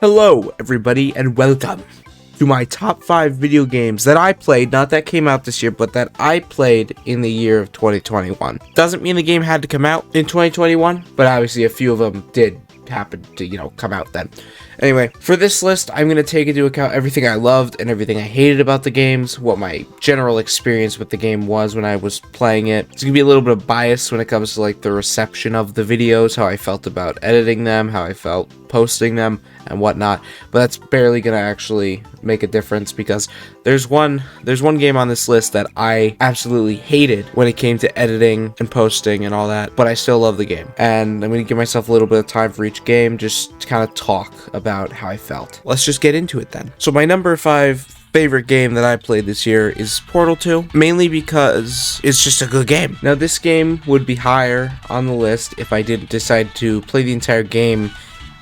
Hello, everybody, and welcome to my top 5 video games that I played, not that came out this year, but that I played in the year of 2021. Doesn't mean the game had to come out in 2021, but obviously a few of them did happen to, come out then. Anyway, for this list, I'm going to take into account everything I loved and everything I hated about the games, what my general experience with the game was when I was playing it. It's going to be a little bit of bias when it comes to the reception of the videos, how I felt about editing them, how I felt posting them, and whatnot. But that's barely going to actually make a difference because there's one game on this list that I absolutely hated when it came to editing and posting and all that, but I still love the game. And I'm going to give myself a little bit of time for each game just to kind of talk about how I felt. Let's just get into it then. So my number 5 favorite game that I played this year is Portal 2, mainly because it's just a good game. Now this game would be higher on the list if I didn't decide to play the entire game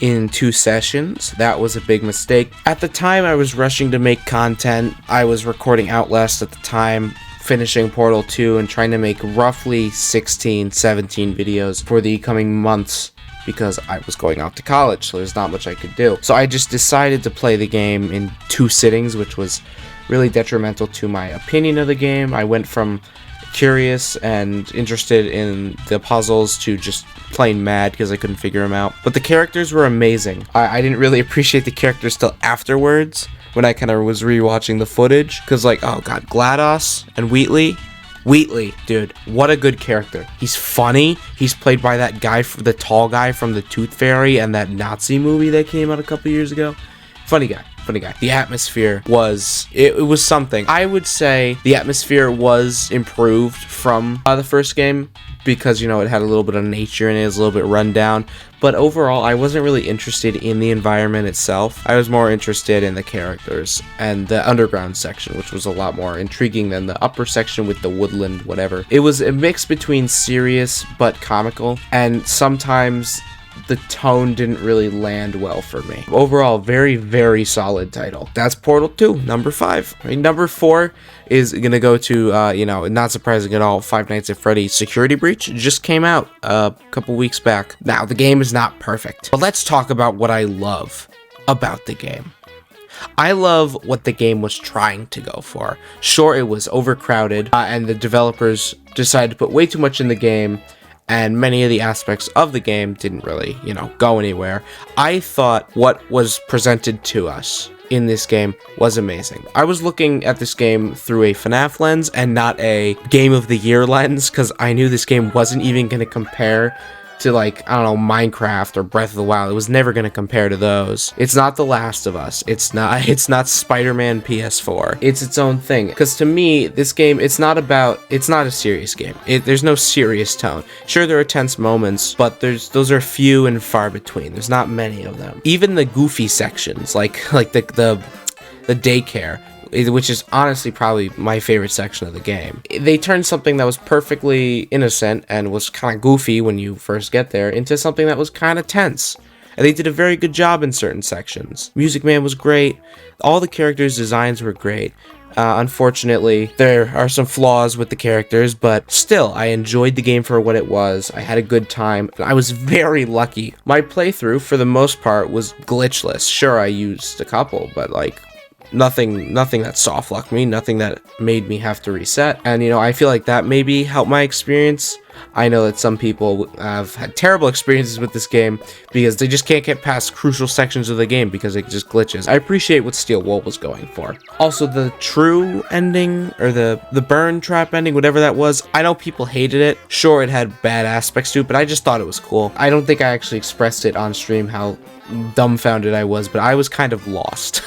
in 2 sessions. That was a big mistake. At the time I was rushing to make content. I was recording Outlast at the time, finishing Portal 2, and trying to make roughly 16-17 videos for the coming months because I was going out to college, so there's not much I could do. So I just decided to play the game in 2 sittings, which was really detrimental to my opinion of the game. I went from curious and interested in the puzzles to just plain mad because I couldn't figure them out. But the characters were amazing. I didn't really appreciate the characters till afterwards when I kind of was rewatching the footage because oh god, GLaDOS and Wheatley, dude, what a good character. He's funny. He's played by that guy, the tall guy from the Tooth Fairy and that Nazi movie that came out a couple years ago. Funny guy. The atmosphere was, it was something. I would say the atmosphere was improved from the first game because, it had a little bit of nature in it. It was a little bit run down. But overall, I wasn't really interested in the environment itself. I was more interested in the characters and the underground section, which was a lot more intriguing than the upper section with the woodland, whatever. It was a mix between serious but comical, and sometimes the tone didn't really land well for me. Overall, very, very solid title. That's Portal 2, number 5. Number 4 is gonna go to, not surprising at all, Five Nights at Freddy's Security Breach. It just came out a couple weeks back. Now, the game is not perfect, but let's talk about what I love about the game. I love what the game was trying to go for. Sure, it was overcrowded, and the developers decided to put way too much in the game, and many of the aspects of the game didn't really, go anywhere. I thought what was presented to us in this game was amazing. I was looking at this game through a FNAF lens and not a Game of the Year lens, because I knew this game wasn't even going to compare to Minecraft or Breath of the Wild. It was never going to compare to those. It's not The Last of Us. It's not Spider-Man PS4. It's its own thing. Because to me, this game, it's not a serious game. There's no serious tone. Sure, there are tense moments, but those are few and far between. There's not many of them. Even the goofy sections, like the daycare, which is honestly probably my favorite section of the game. They turned something that was perfectly innocent and was kind of goofy when you first get there into something that was kind of tense. And they did a very good job in certain sections. Music Man was great. All the characters' designs were great. Unfortunately, there are some flaws with the characters, but still, I enjoyed the game for what it was. I had a good time. I was very lucky. My playthrough, for the most part, was glitchless. Sure, I used a couple, but nothing that soft locked me, nothing that made me have to reset. And I feel like that maybe helped my experience. I know that some people have had terrible experiences with this game because they just can't get past crucial sections of the game because it just glitches. I appreciate what Steel Wool was going for. Also, the true ending, or the burn trap ending, whatever that was, I know people hated it. Sure, it had bad aspects to it, but I just thought it was cool. I don't think I actually expressed it on stream how dumbfounded I was, but I was kind of lost.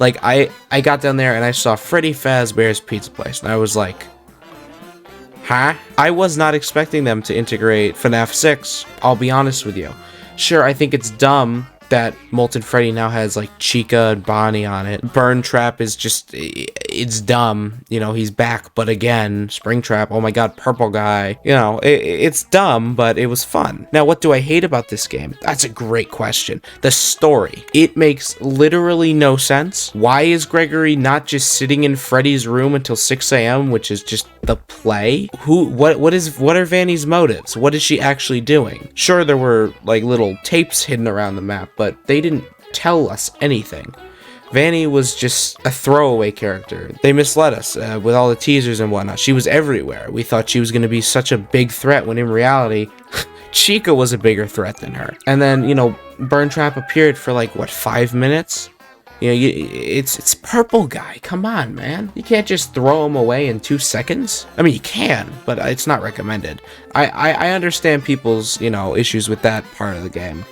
I got down there and I saw Freddy Fazbear's Pizza Place, and I was like, huh? I was not expecting them to integrate FNAF 6, I'll be honest with you. Sure, I think it's dumb that Molten Freddy now has Chica and Bonnie on it. Burn Trap is just, it's dumb. He's back, but again, Springtrap, oh my god, purple guy. It's dumb, but it was fun. Now, what do I hate about this game? That's a great question. The story. It makes literally no sense. Why is Gregory not just sitting in Freddy's room until 6 a.m., which is just the play? What are Vanny's motives? What is she actually doing? Sure, there were little tapes hidden around the map, but they didn't tell us anything. Vanny was just a throwaway character. They misled us with all the teasers and whatnot. She was everywhere. We thought she was going to be such a big threat when in reality, Chica was a bigger threat than her. And then, you know, Burn Trap appeared for like, what, 5 minutes? You know, it's Purple Guy. Come on, man. You can't just throw him away in 2 seconds. I mean, you can, but it's not recommended. I understand people's, you know, issues with that part of the game.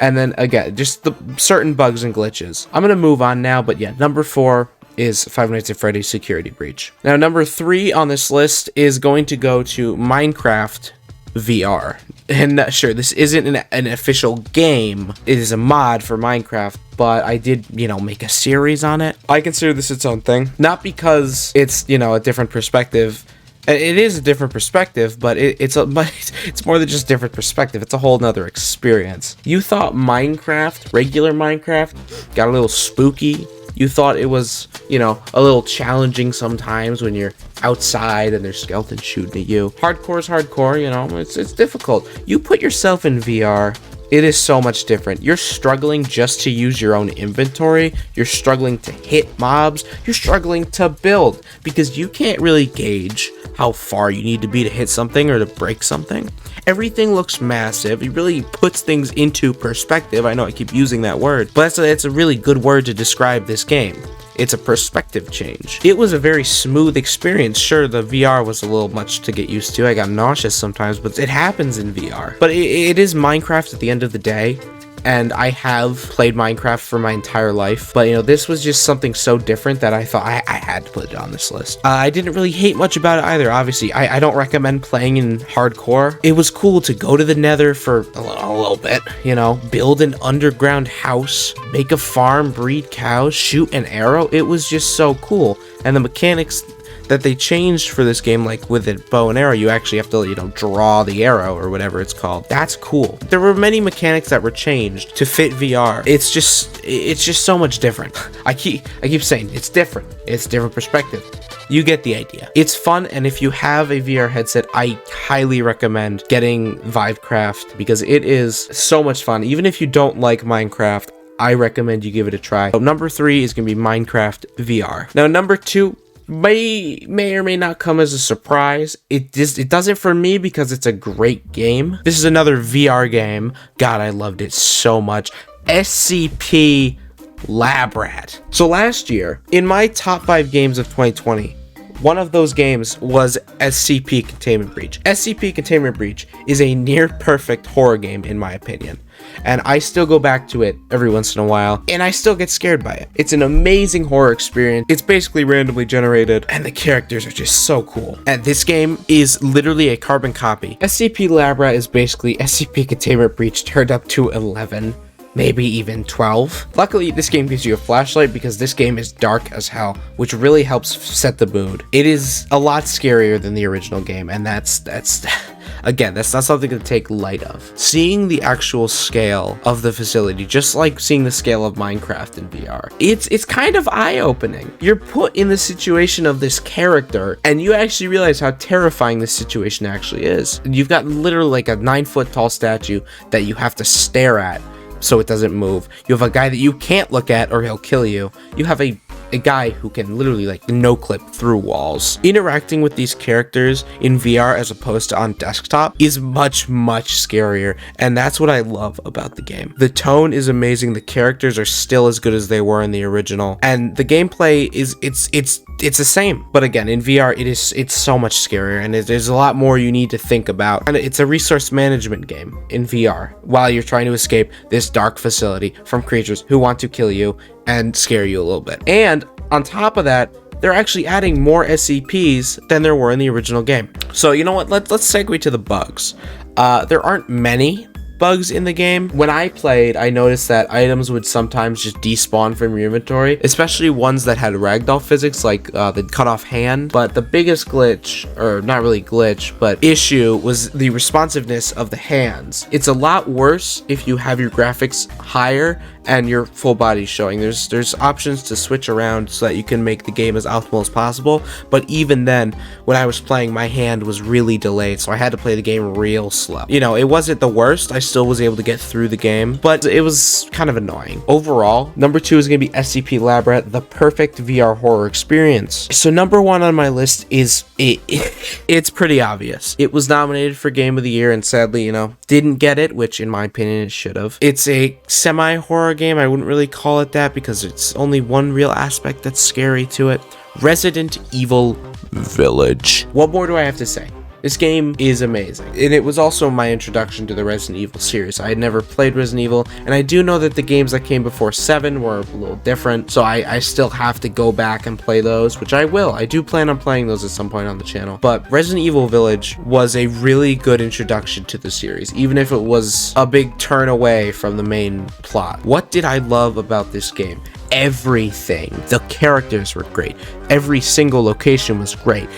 And then, again, just the certain bugs and glitches. I'm going to move on now, but yeah, number 4 is Five Nights at Freddy's Security Breach. Now, number 3 on this list is going to go to Minecraft VR. And sure, this isn't an official game. It is a mod for Minecraft, but I did, you know, make a series on it. I consider this its own thing. Not because it's, you know, a different perspective. It is a different perspective, but it's more than just different perspective. It's a whole nother experience. You thought Minecraft, regular Minecraft, got a little spooky. You thought it was, you know, a little challenging sometimes when you're outside and there's skeletons shooting at you. Hardcore is hardcore, you know, it's difficult. You put yourself in VR, it is so much different. You're struggling just to use your own inventory. You're struggling to hit mobs. You're struggling to build because you can't really gauge how far you need to be to hit something or to break something. Everything looks massive. It really puts things into perspective. I know I keep using that word, but it's a really good word to describe this game. It's a perspective change. It was a very smooth experience. Sure, the VR was a little much to get used to. I got nauseous sometimes, but it happens in VR. But it is Minecraft at the end of the day. And I have played Minecraft for my entire life, but you know, this was just something so different that I thought I had to put it on this list. I didn't really hate much about it either. Obviously, I don't recommend playing in hardcore. It was cool to go to the Nether for a little bit, you know, build an underground house, make a farm, breed cows, shoot an arrow. It was just so cool. And the mechanics that they changed for this game, like with a bow and arrow, you actually have to, you know, draw the arrow or whatever it's called. That's cool. There were many mechanics that were changed to fit VR. It's just so much different. I keep saying it's different. It's a different perspective. You get the idea. It's fun, and if you have a VR headset, I highly recommend getting Vivecraft because it is so much fun. Even if you don't like Minecraft, I recommend you give it a try. So number 3 is going to be Minecraft VR. Now, number 2 may or may not come as a surprise. It doesn't for me because it's a great game. This is another VR game. God, I loved it so much. SCP Labrat. So last year, in my top 5 games of 2020, one of those games was SCP Containment Breach. SCP Containment Breach is a near perfect horror game in my opinion. And I still go back to it every once in a while, and I still get scared by it. It's an amazing horror experience. It's basically randomly generated, and the characters are just so cool. And this game is literally a carbon copy. SCP Labrat is basically SCP Containment Breach turned up to 11. Maybe even 12. Luckily, this game gives you a flashlight because this game is dark as hell, which really helps set the mood. It is a lot scarier than the original game, and that's again, that's not something to take light of. Seeing the actual scale of the facility, just like seeing the scale of Minecraft in VR, it's kind of eye-opening. You're put in the situation of this character, and you actually realize how terrifying this situation actually is. You've got literally like a 9-foot tall statue that you have to stare at so it doesn't move. You have a guy that you can't look at or he'll kill you. You have a guy who can literally like no clip through walls. Interacting with these characters in VR as opposed to on desktop is much scarier, and that's what I love about the game. The tone is amazing, the characters are still as good as they were in the original, and the gameplay is it's the same, but again in VR it's so much scarier, and there's a lot more you need to think about. And it's a resource management game in VR while you're trying to escape this dark facility from creatures who want to kill you and scare you a little bit. And on top of that, they're actually adding more SCPs than there were in the original game. So you know what, let's segue to the bugs. There aren't many bugs in the game. When I played, I noticed that items would sometimes just despawn from your inventory, especially ones that had ragdoll physics like the cut off hand. But the biggest glitch, or not really glitch, but issue was the responsiveness of the hands. It's a lot worse if you have your graphics higher and your full body showing. There's options to switch around so that you can make the game as optimal as possible, but even then, when I was playing, my hand was really delayed, so I had to play the game real slow. You know, it wasn't the worst. I still was able to get through the game, but it was kind of annoying. Overall, number 2 is going to be SCP Labrat, the perfect VR horror experience. So number 1 on my list is it's pretty obvious. It was nominated for Game of the Year and sadly, you know, didn't get it, which in my opinion it should have. It's a semi-horror game. I wouldn't really call it that because it's only one real aspect that's scary to it. Resident Evil Village. What more do I have to say? This game is amazing, and it was also my introduction to the Resident Evil series. I had never played Resident Evil, and I do know that the games that came before 7 were a little different, so I still have to go back and play those, which I will. I do plan on playing those at some point on the channel. But Resident Evil Village was a really good introduction to the series, even if it was a big turn away from the main plot. What did I love about this game? Everything. The characters were great. Every single location was great.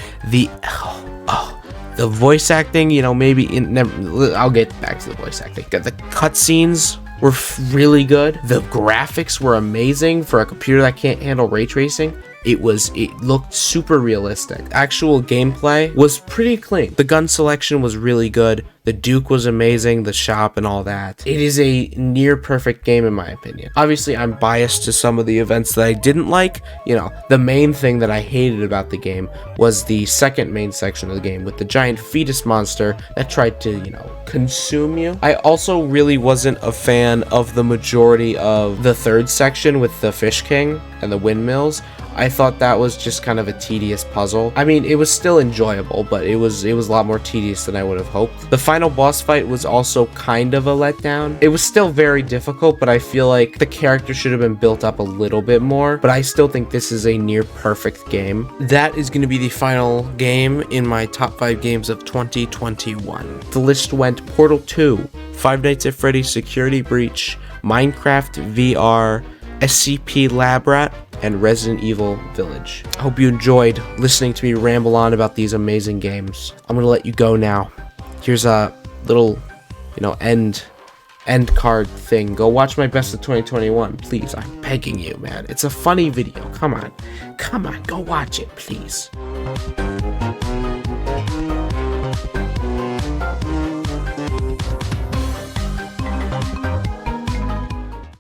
The voice acting, you know, I'll get back to the voice acting. The cutscenes were really good. The graphics were amazing for a computer that can't handle ray tracing. It looked super realistic. Actual gameplay was pretty clean. The gun selection was really good. The Duke was amazing, the shop and all that. It is a near perfect game in my opinion. Obviously, I'm biased to some of the events that I didn't like. You know, the main thing that I hated about the game was the second main section of the game with the giant fetus monster that tried to, you know, consume you. I also really wasn't a fan of the majority of the third section with the Fish King and the windmills. I thought that was just kind of a tedious puzzle. I mean, it was still enjoyable, but it was a lot more tedious than I would have hoped. The final boss fight was also kind of a letdown. It was still very difficult, but I feel like the character should have been built up a little bit more, but I still think this is a near perfect game. That is going to be the final game in my top 5 games of 2021. The list went Portal 2, Five Nights at Freddy's Security Breach, Minecraft VR, SCP Labrat, and Resident Evil Village. I hope you enjoyed listening to me ramble on about these amazing games. I'm gonna let you go now. Here's a little, you know, end card thing. Go watch my best of 2021, please. I'm begging you, man. It's a funny video. Come on, go watch it, please.